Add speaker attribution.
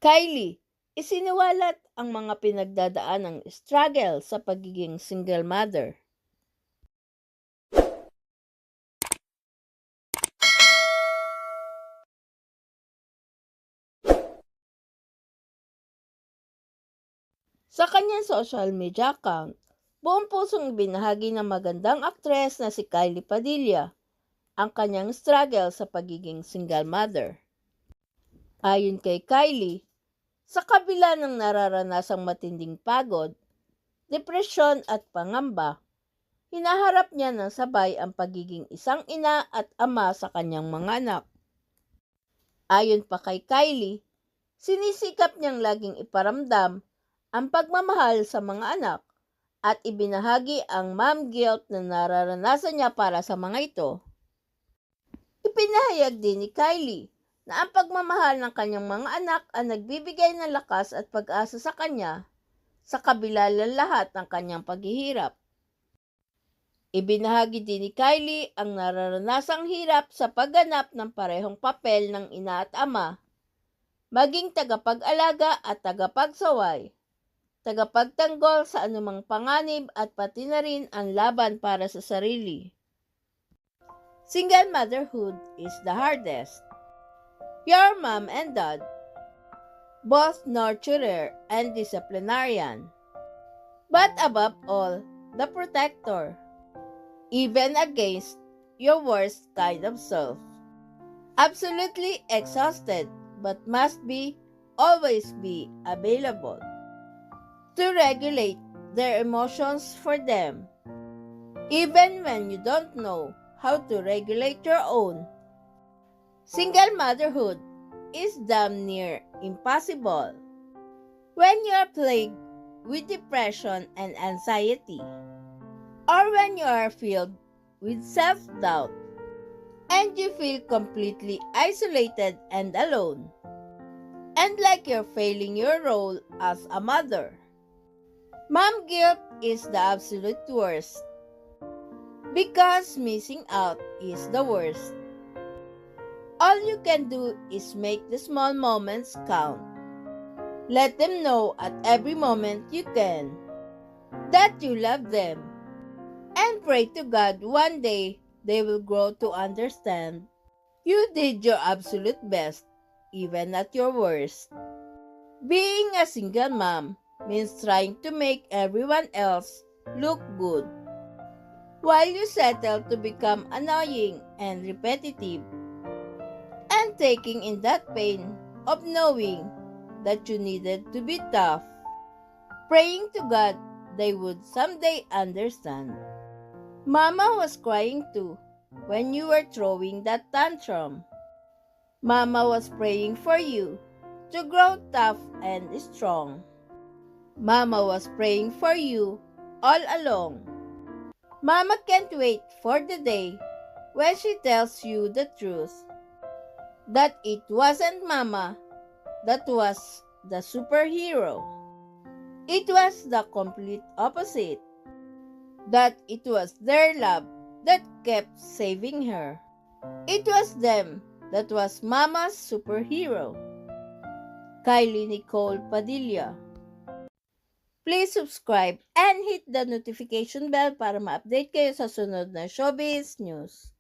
Speaker 1: Kylie, isiniwalat ang mga pinagdadaanang struggle sa pagiging single mother. Sa kanyang social media account, buong pusong ibinahagi ng magandang aktres na si Kylie Padilla ang kanyang struggle sa pagiging single mother. Ayon kay Kylie, sa kabila ng nararanasang matinding pagod, depresyon at pangamba, hinaharap niya ng sabay ang pagiging isang ina at ama sa kanyang mga anak. Ayon pa kay Kylie, sinisikap niyang laging iparamdam ang pagmamahal sa mga anak at ibinahagi ang mom guilt na nararanasan niya para sa mga ito. Ipinahayag din ni Kylie na ang pagmamahal ng kanyang mga anak ang nagbibigay ng lakas at pag-asa sa kanya sa kabila ng lahat ng kanyang paghihirap. Ibinahagi din ni Kylie ang nararanasang hirap sa pagganap ng parehong papel ng ina at ama, maging tagapag-alaga at tagapagsaway, tagapagtanggol sa anumang panganib at pati na rin ang laban para sa sarili. Single motherhood is the hardest. Your mom and dad, both nurturer and disciplinarian, but above all, the protector, even against your worst kind of self. Absolutely exhausted, but must always be available to regulate their emotions for them, even when you don't know how to regulate your own. Single motherhood is damn near impossible when you are plagued with depression and anxiety, or when you are filled with self-doubt and you feel completely isolated and alone, and like you're failing your role as a mother. Mom guilt is the absolute worst, because missing out is the worst. All you can do is make the small moments count. Let them know at every moment you can that you love them, and pray to God one day they will grow to understand you did your absolute best, even at your worst. Being a single mom means trying to make everyone else look good, while you settle to become annoying and repetitive, and taking in that pain of knowing that you needed to be tough, praying to God they would someday understand. Mama was crying too when you were throwing that tantrum. Mama was praying for you to grow tough and strong. Mama was praying for you all along. Mama can't wait for the day when she tells you the truth, that it wasn't Mama that was the superhero. It was the complete opposite, that it was their love that kept saving her. It was them that was Mama's superhero. Kylie Nicole Padilla. Please subscribe and hit the notification bell para ma-update kayo sa sunod na showbiz news.